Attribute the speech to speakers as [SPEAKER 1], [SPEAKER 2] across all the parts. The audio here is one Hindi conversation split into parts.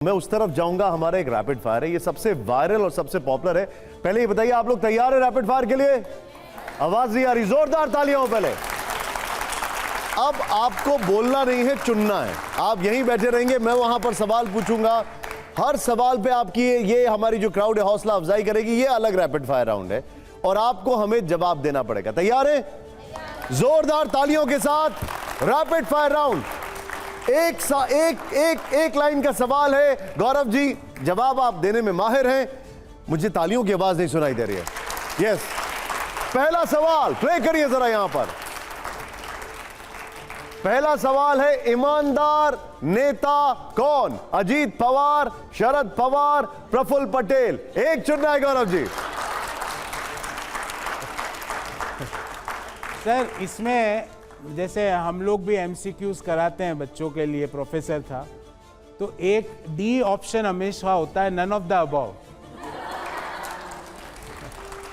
[SPEAKER 1] मैं उस तरफ जाऊंगा। हमारा एक रैपिड फायर है, ये सबसे वायरल और सबसे पॉपुलर है। पहले ये बताइए, आप लोग तैयार है रैपिड फायर के लिए? आवाज नहीं आ रही, जोरदार तालियां हो पहले। अब आपको बोलना नहीं है, चुनना है। आप यहीं बैठे रहेंगे, मैं वहां पर सवाल पूछूंगा। हर सवाल पे आपकी ये हमारी जो क्राउड है हौसला अफजाई करेगी। ये अलग रैपिड फायर राउंड है और आपको हमें जवाब देना पड़ेगा। तैयार है? जोरदार तालियों के साथ रैपिड फायर राउंड। एक लाइन का सवाल है। गौरव जी, जवाब आप देने में माहिर हैं। मुझे तालियों की आवाज नहीं सुनाई दे रही है। यस, पहला सवाल प्ले करिए जरा। यहां पर पहला सवाल है, ईमानदार नेता कौन? अजीत पवार, शरद पवार, प्रफुल्ल पटेल। एक चुनना है गौरव जी।
[SPEAKER 2] सर, इसमें जैसे हम लोग भी एमसीक्यूज कराते हैं बच्चों के लिए, प्रोफेसर था, तो एक डी ऑप्शन हमेशा होता है, नन ऑफ द अबव।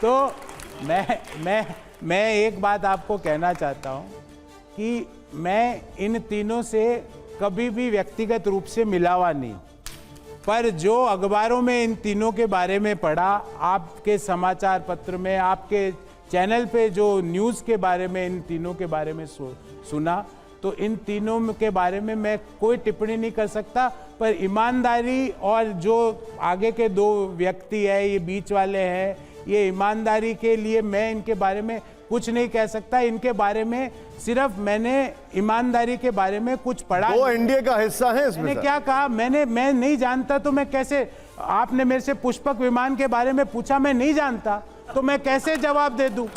[SPEAKER 2] तो मैं एक बात आपको कहना चाहता हूं कि मैं इन तीनों से कभी भी व्यक्तिगत रूप से मिला हुआ नहीं, पर जो अखबारों में इन तीनों के बारे में पढ़ा, आपके समाचार पत्र में, आपके चैनल पे जो न्यूज़ के बारे में इन तीनों के बारे में सुना, तो इन तीनों के बारे में मैं कोई टिप्पणी नहीं कर सकता। पर ईमानदारी और जो आगे के दो व्यक्ति है, ये बीच वाले हैं, ये ईमानदारी के लिए मैं इनके बारे में कुछ नहीं कह सकता। इनके बारे में सिर्फ मैंने ईमानदारी के बारे में कुछ पढ़ा।
[SPEAKER 1] वो एनडीए का हिस्सा है इसमें।
[SPEAKER 2] मैंने क्या कहा? मैं नहीं जानता, तो मैं कैसे? आपने मेरे से पुष्पक विमान के बारे में पूछा, मैं नहीं जानता, तो मैं कैसे जवाब दे दूं?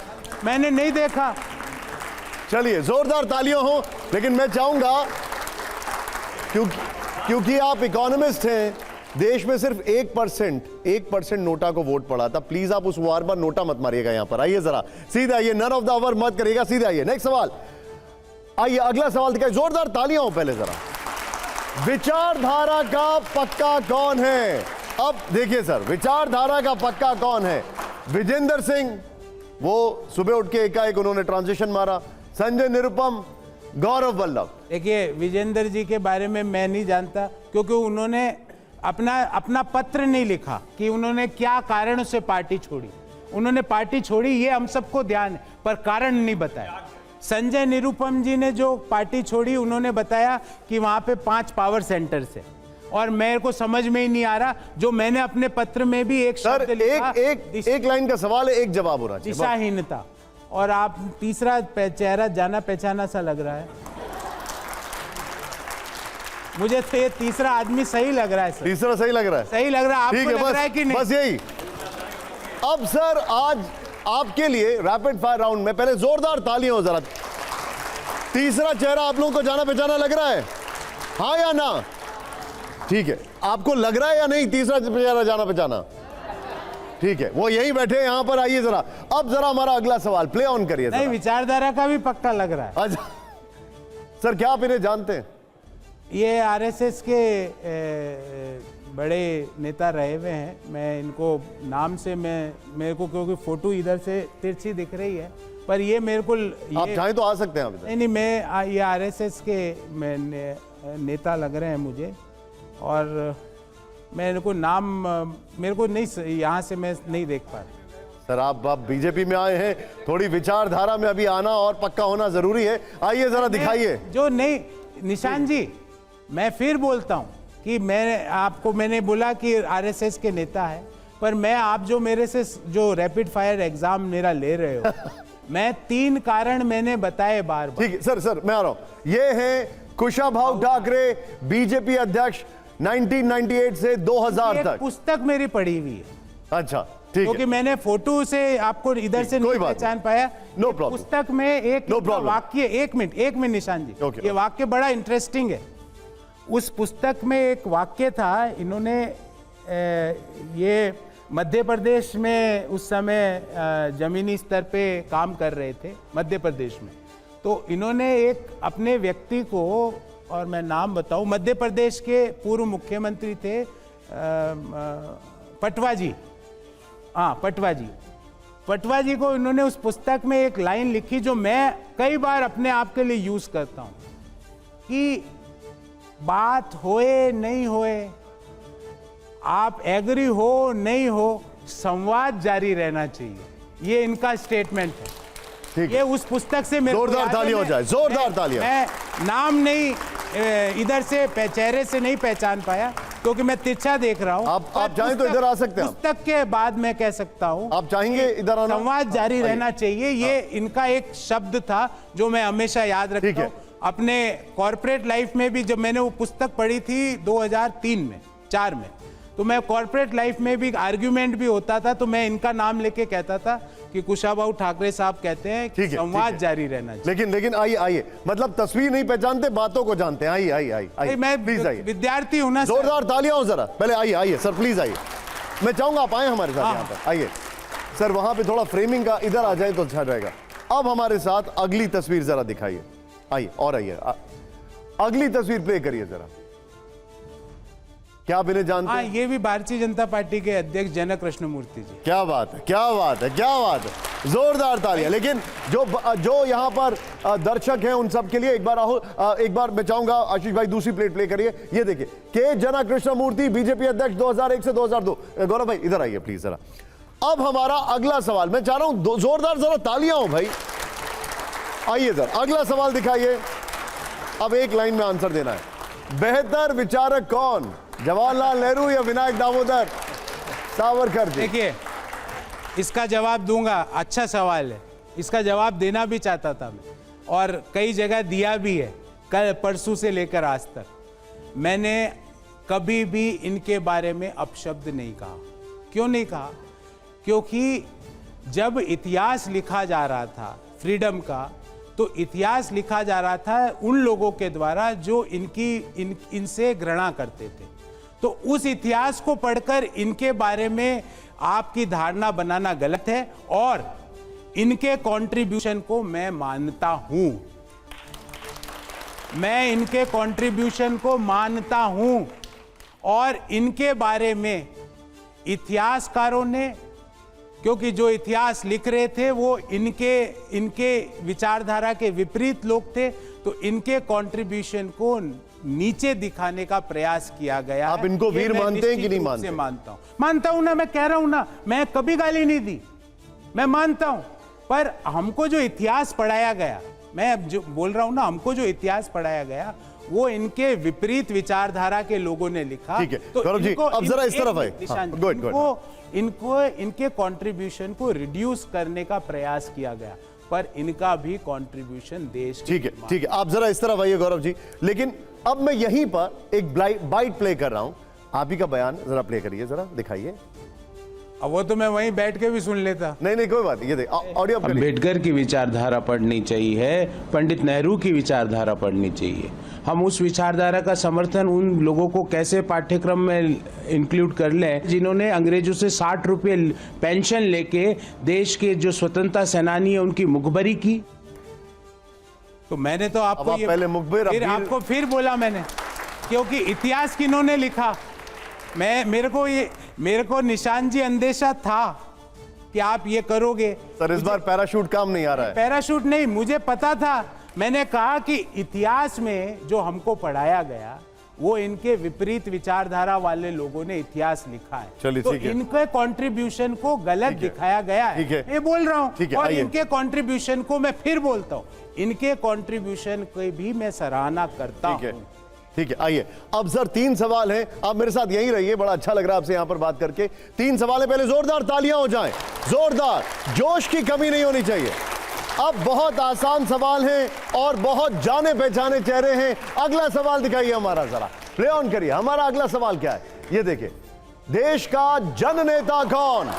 [SPEAKER 2] मैंने नहीं देखा।
[SPEAKER 1] चलिए, जोरदार तालियां हो। लेकिन मैं चाहूंगा, क्योंकि आप इकोनॉमिस्ट हैं, देश में सिर्फ 1% नोटा को वोट पड़ा था। प्लीज आप उस वार पर नोटा मत मारिएगा। यहां पर आइए जरा, सीधे आइए, नन ऑफ द अवर मत करिएगा, सीधे आइए। नेक्स्ट सवाल आइए, अगला सवाल दिखाइए। जोरदार तालियां हो पहले जरा। विचारधारा का पक्का कौन है? अब देखिए सर, विचारधारा का पक्का कौन है? विजेंद्र सिंह, वो सुबह उठ के एकाएक उन्होंने ट्रांजिशन मारा। संजय निरुपम, गौरव वल्लभ।
[SPEAKER 2] देखिए, विजेंद्र जी के बारे में मैं नहीं जानता, क्योंकि उन्होंने अपना पत्र नहीं लिखा कि उन्होंने क्या कारण से पार्टी छोड़ी। उन्होंने पार्टी छोड़ी, ये हम सबको ध्यान है, पर कारण नहीं बताया। संजय निरुपम जी ने जो पार्टी छोड़ी, उन्होंने बताया कि वहां पे 5 पावर सेंटर से, और मेरे को समझ में ही नहीं आ रहा। जो मैंने अपने पत्र में भी एक शब्द लिखा,
[SPEAKER 1] एक लाइन का सवाल है, एक जवाब होना चाहिए।
[SPEAKER 2] दिशाहीनता। और आप तीसरा चेहरा जाना पहचाना सा लग रहा है मुझे, तो ये तीसरा आदमी सही लग रहा है सर।
[SPEAKER 1] तीसरा सही लग रहा है?
[SPEAKER 2] सही लग रहा है। आपको लग रहा है कि नहीं?
[SPEAKER 1] बस यही। अब सर, आज आपके लिए रैपिड फायर राउंड में पहले जोरदार तालियां हो जरा। तीसरा चेहरा आप लोगों को जाना पहचाना लग रहा है? हाँ या ना? ठीक है, आपको लग रहा है या नहीं तीसरा चेहरा जाना पहचाना? ठीक है, वो यहीं बैठे, यहां पर आइए जरा। अब जरा हमारा अगला सवाल प्ले ऑन करिए।
[SPEAKER 2] नहीं, विचारधारा का भी पक्का लग रहा है।
[SPEAKER 1] अच्छा सर, क्या आप इन्हें जानते हैं?
[SPEAKER 2] ये आरएसएस के बड़े नेता रहे हुए हैं। मैं इनको नाम से, मेरे को, क्योंकि फोटो इधर से तिरछी दिख रही है, पर ये मेरे को,
[SPEAKER 1] आप चाहें तो आ सकते हैं।
[SPEAKER 2] नहीं, मैं ये आरएसएस के नेता लग रहे हैं मुझे, और मेरे को नाम, मेरे को नहीं, यहाँ से मैं नहीं देख पा रहा।
[SPEAKER 1] सर, आप बीजेपी में आए हैं, थोड़ी विचारधारा में अभी आना और पक्का होना जरूरी है। आइए जरा दिखाइए।
[SPEAKER 2] जो नहीं, निशान जी, मैं फिर बोलता हूं कि मैंने बोला कि आरएसएस के नेता है, पर मैं, आप जो मेरे से जो रैपिड फायर एग्जाम मेरा ले रहे हो, मैं 3 कारण मैंने बताए बार बार।
[SPEAKER 1] ठीक है सर, मैं आ रहा हूं। ये है कुशाभाऊ ठाकरे, बीजेपी अध्यक्ष 1998 से 2000 तक।
[SPEAKER 2] पुस्तक मेरी पढ़ी हुई है।
[SPEAKER 1] अच्छा, ठीक है।
[SPEAKER 2] क्योंकि मैंने फोटो से आपको इधर से नहीं पहचान पाया।
[SPEAKER 1] No problem.
[SPEAKER 2] पुस्तक में एक वाक्य, एक मिनट निशान जी, ये वाक्य बड़ा इंटरेस्टिंग है। उस पुस्तक में एक वाक्य था, इन्होंने ये मध्य प्रदेश में उस समय जमीनी स्तर पे काम कर रहे थे, मध्य प्रदेश में। तो इन्होंने एक अपने व्यक्ति को, और मैं नाम बताऊं, मध्य प्रदेश के पूर्व मुख्यमंत्री थे पटवा जी। हाँ, पटवा जी को इन्होंने उस पुस्तक में एक लाइन लिखी, जो मैं कई बार अपने आप के लिए यूज करता हूं, कि बात होए नहीं होए, आप एग्री हो नहीं हो, संवाद जारी रहना चाहिए, ये इनका स्टेटमेंट है।
[SPEAKER 1] ठीक
[SPEAKER 2] ये
[SPEAKER 1] है,
[SPEAKER 2] उस पुस्तक से मेरे को
[SPEAKER 1] जोरदार
[SPEAKER 2] याद है,
[SPEAKER 1] तालियां हो जाए, जोरदार तालियां।
[SPEAKER 2] मैं नाम नहीं इधर से चेहरे से नहीं पहचान पाया क्योंकि मैं तिरछा देख रहा हूं।
[SPEAKER 1] आप चाहें तो इधर आ सकते हैं।
[SPEAKER 2] पुस्तक के बाद मैं कह सकता हूं,
[SPEAKER 1] आप चाहेंगे इधर आना?
[SPEAKER 2] संवाद जारी रहना चाहिए, ये इनका एक शब्द था जो मैं हमेशा याद
[SPEAKER 1] ठीक
[SPEAKER 2] रखता
[SPEAKER 1] है।
[SPEAKER 2] हूं। अपने कॉर्पोरेट लाइफ में भी जब मैंने वो पुस्तक पढ़ी थी 2003 में 4 में, तो मैं कॉर्पोरेट लाइफ में भी आर्ग्यूमेंट भी होता था तो मैं इनका नाम लेके कहता था कि कुशाभाऊ ठाकरे साहब कहते हैं कि
[SPEAKER 1] ठीक है,
[SPEAKER 2] संवाद
[SPEAKER 1] ठीक है।
[SPEAKER 2] जारी रहना चाहिए।
[SPEAKER 1] लेकिन आइए आइए, मतलब तस्वीर नहीं पहचानते, बातों को जानते हैं। आइए आइए आइए आइए,
[SPEAKER 2] मैं
[SPEAKER 1] प्लीज आइए,
[SPEAKER 2] विद्यार्थी हूं ना सर।
[SPEAKER 1] जोरदार तालियां हो जरा। पहले आइए आइए सर, प्लीज आइए, मैं चाहूंगा आप आए हमारे साथ यहाँ पर। आइए सर, वहां पे थोड़ा फ्रेमिंग का इधर आ जाए तो अच्छा रहेगा। अब हमारे साथ अगली तस्वीर जरा दिखाइए, आइए और आइए, अगली तस्वीर प्ले करिए जरा। क्या आप इन्हें जानते
[SPEAKER 2] हाँ,
[SPEAKER 1] हैं?
[SPEAKER 2] ये भी भारतीय जनता पार्टी के अध्यक्ष जनक कृष्णमूर्ति जी।
[SPEAKER 1] क्या बात है, क्या बात है, क्या बात है, जोरदार तालियां। लेकिन जो यहाँ पर दर्शक हैं उन सब के लिए एक बार राहुल, एक बार मैं चाहूंगा आशीष भाई दूसरी प्लेट प्ले करिए। ये देखिए, के जनक कृष्णमूर्ति बीजेपी अध्यक्ष 2001 से 2002। गौरव भाई इधर आइए प्लीज जरा। अब हमारा अगला सवाल, मैं चाह रहा हूं जोरदार जरा तालियां हो भाई। आइए जरा अगला सवाल दिखाइए। अब एक लाइन में आंसर देना है। बेहतर विचारक कौन, जवाहरलाल नेहरू या विनायक दामोदर सावरकर जी?
[SPEAKER 2] देखिए, इसका जवाब दूंगा, अच्छा सवाल है, इसका जवाब देना भी चाहता था मैं और कई जगह दिया भी है, कल परसों से लेकर आज तक। मैंने कभी भी इनके बारे में अपशब्द नहीं कहा। क्यों नहीं कहा? क्योंकि जब इतिहास लिखा जा रहा था फ्रीडम का, तो इतिहास लिखा जा रहा था उन लोगों के द्वारा जो इनसे घृणा करते थे। तो उस इतिहास को पढ़कर इनके बारे में आपकी धारणा बनाना गलत है और इनके कंट्रीब्यूशन को मैं मानता हूं। मैं इनके कंट्रीब्यूशन को मानता हूं और इनके बारे में इतिहासकारों ने, क्योंकि जो इतिहास लिख रहे थे वो इनके विचारधारा के विपरीत लोग थे, तो इनके कंट्रीब्यूशन को नीचे दिखाने का प्रयास किया गया।
[SPEAKER 1] आप इनको वीर मानते हैं कि नहीं मानते?
[SPEAKER 2] मानता हूं ना, मैं कह रहा हूं ना, मैं कभी गाली नहीं दी, मैं मानता हूं। पर हमको जो इतिहास पढ़ाया गया, मैं जो बोल रहा हूं ना, हमको जो इतिहास पढ़ाया गया वो इनके विपरीत विचारधारा के लोगों ने लिखा।
[SPEAKER 1] ठीक है,
[SPEAKER 2] तो
[SPEAKER 1] गौरव जी अब जरा इस तरफ आए।
[SPEAKER 2] इनको इनके कंट्रीब्यूशन को रिड्यूस करने का प्रयास किया गया, पर इनका भी कंट्रीब्यूशन देश।
[SPEAKER 1] ठीक है, ठीक है, आप जरा इस तरफ आइए गौरव जी। लेकिन अब मैं यहीं पर एक बाइट प्ले कर रहा हूं, आप ही का बयान जरा प्ले करिए, जरा दिखाइए।
[SPEAKER 2] अब वो तो मैं वहीं बैठ के भी सुन लेता।
[SPEAKER 1] नहीं कोई बात नहीं, ये देख ऑडियो।
[SPEAKER 3] अम्बेडकर की विचारधारा पढ़नी चाहिए, पंडित नेहरू की विचारधारा पढ़नी चाहिए। हम उस विचारधारा का समर्थन उन लोगों को कैसे पाठ्यक्रम में इंक्लूड कर लें जिन्होंने अंग्रेजों से 60 रुपये पेंशन लेके देश के जो स्वतंत्रता सेनानी है उनकी मुखबरी की।
[SPEAKER 2] तो मैंने तो आपको
[SPEAKER 1] आप पहले मुखबिर,
[SPEAKER 2] फिर आपको फिर बोला मैंने, क्योंकि इतिहास किन्होंने लिखा। मेरे को निशान जी अंदेशा था कि आप ये करोगे।
[SPEAKER 1] सर इस बार पैराशूट काम नहीं आ रहा है।
[SPEAKER 2] पैराशूट नहीं, मुझे पता था। मैंने कहा कि इतिहास में जो हमको पढ़ाया गया वो इनके विपरीत विचारधारा वाले लोगों ने इतिहास लिखा है।
[SPEAKER 1] चलिए
[SPEAKER 2] तो
[SPEAKER 1] ठीक है,
[SPEAKER 2] इनके कंट्रीब्यूशन को गलत दिखाया गया है, ये बोल रहा हूं। और इनके कंट्रीब्यूशन को मैं फिर बोलता हूं, इनके कंट्रीब्यूशन की भी मैं सराहना करता हूं।
[SPEAKER 1] ठीक है, आइए अब सर 3 सवाल हैं, आप मेरे साथ यहीं रहिए, बड़ा अच्छा लग रहा है आपसे यहां पर बात करके। 3 सवाल है, पहले जोरदार तालियां हो जाएं, जोरदार, जोश की कमी नहीं होनी चाहिए। अब बहुत आसान सवाल हैं और बहुत जाने पहचाने चेहरे हैं। अगला सवाल दिखाइए हमारा, जरा प्ले ऑन करिए। हमारा अगला सवाल क्या है, ये देखिए, देश का जननेता कौन?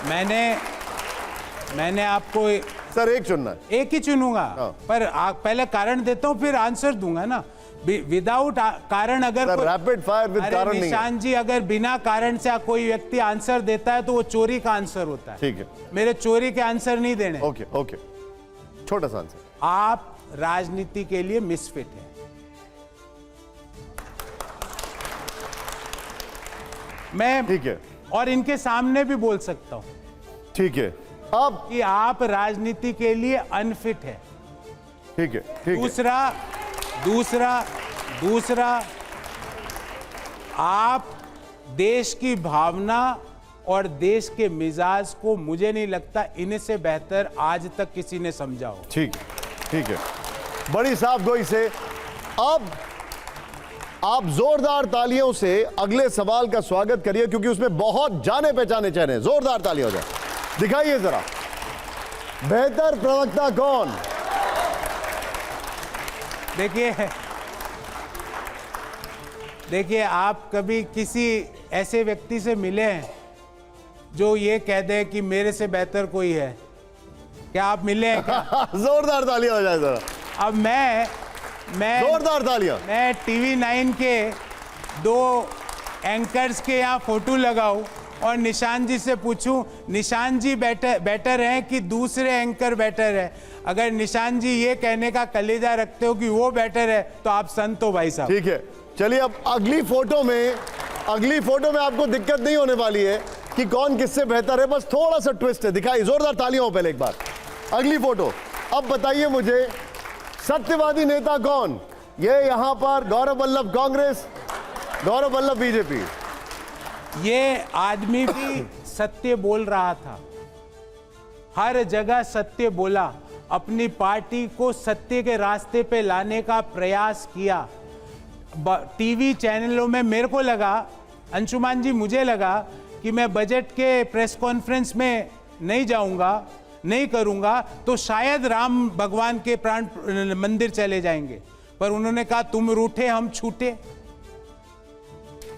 [SPEAKER 2] मैंने आपको
[SPEAKER 1] सर एक चुनना है,
[SPEAKER 2] एक ही चुनूंगा, पर पहले कारण देता हूं फिर आंसर दूंगा ना। विदाउट कारण अगर
[SPEAKER 1] रैपिड फायर विद कारण नहीं है।
[SPEAKER 2] निशान जी, अगर बिना कारण से कोई व्यक्ति आंसर देता है तो वो चोरी का आंसर होता है।
[SPEAKER 1] ठीक है,
[SPEAKER 2] मेरे चोरी के आंसर नहीं देने।
[SPEAKER 1] ओके ओके, छोटा सा आंसर।
[SPEAKER 2] आप राजनीति के लिए मिसफिट हैं। मैं
[SPEAKER 1] ठीक है,
[SPEAKER 2] और इनके सामने भी बोल सकता हूं
[SPEAKER 1] ठीक है, अब
[SPEAKER 2] कि आप राजनीति के लिए अनफिट है।
[SPEAKER 1] ठीक है, ठीक है,
[SPEAKER 2] दूसरा आप देश की भावना और देश के मिजाज को मुझे नहीं लगता इनसे बेहतर आज तक किसी ने समझा हो।
[SPEAKER 1] ठीक है, बड़ी साफ गोई से। अब आप जोरदार तालियों से अगले सवाल का स्वागत करिए, क्योंकि उसमें बहुत जाने पहचाने चेहरे हैं। जोरदार तालियां हो जाए। दिखाइए जरा, बेहतर प्रवक्ता कौन?
[SPEAKER 2] देखिए, आप कभी किसी ऐसे व्यक्ति से मिले हैं जो ये कह दे कि मेरे से बेहतर कोई है? क्या आप मिले हैं क्या?
[SPEAKER 1] जोरदार तालियां हो जाए जरा।
[SPEAKER 2] अब मैं
[SPEAKER 1] जोरदार तालियां।
[SPEAKER 2] मैं टीवी 9 के 2 एंकर्स के यहाँ फोटो लगाऊं और निशान जी से पूछूं, निशान जी बेटर हैं कि दूसरे एंकर बेटर है? अगर निशान जी ये कहने का कलेजा रखते हो कि वो बेटर है, तो आप संत हो भाई साहब।
[SPEAKER 1] ठीक है, चलिए अब अगली फोटो में आपको दिक्कत नहीं होने वाली है कि कौन किससे बेहतर है, बस थोड़ा सा ट्विस्ट है। दिखाइए, जोरदार तालियां हो पहले एक बार। अगली फोटो। अब बताइए मुझे, सत्यवादी नेता कौन? ये यहां पर गौरव वल्लभ कांग्रेस, गौरव वल्लभ बीजेपी।
[SPEAKER 2] ये आदमी भी सत्य बोल रहा था, हर जगह सत्य बोला, अपनी पार्टी को सत्य के रास्ते पे लाने का प्रयास किया। टीवी चैनलों में मेरे को लगा, अंशुमान जी मुझे लगा कि मैं बजट के प्रेस कॉन्फ्रेंस में नहीं जाऊंगा, नहीं करूंगा, तो शायद राम भगवान के प्राण मंदिर चले जाएंगे, पर उन्होंने कहा तुम रूठे हम छूटे।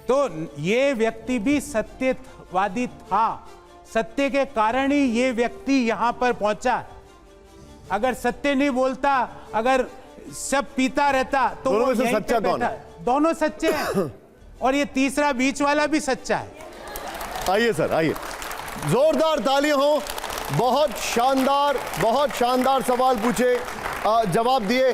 [SPEAKER 2] तो ये व्यक्ति भी सत्यवादी था, सत्य के कारण ही ये व्यक्ति यहां पर पहुंचा। अगर सत्य नहीं बोलता, अगर सब पीता रहता, तो
[SPEAKER 1] दोनों
[SPEAKER 2] वो
[SPEAKER 1] में से
[SPEAKER 2] यहीं
[SPEAKER 1] सच्चा
[SPEAKER 2] पे
[SPEAKER 1] कौन है?
[SPEAKER 2] बैठा। दोनों सच्चे हैं और ये तीसरा बीच वाला भी सच्चा है।
[SPEAKER 1] आइए सर, आइए, जोरदार तालियां हो। बहुत शानदार सवाल पूछे, जवाब दिए।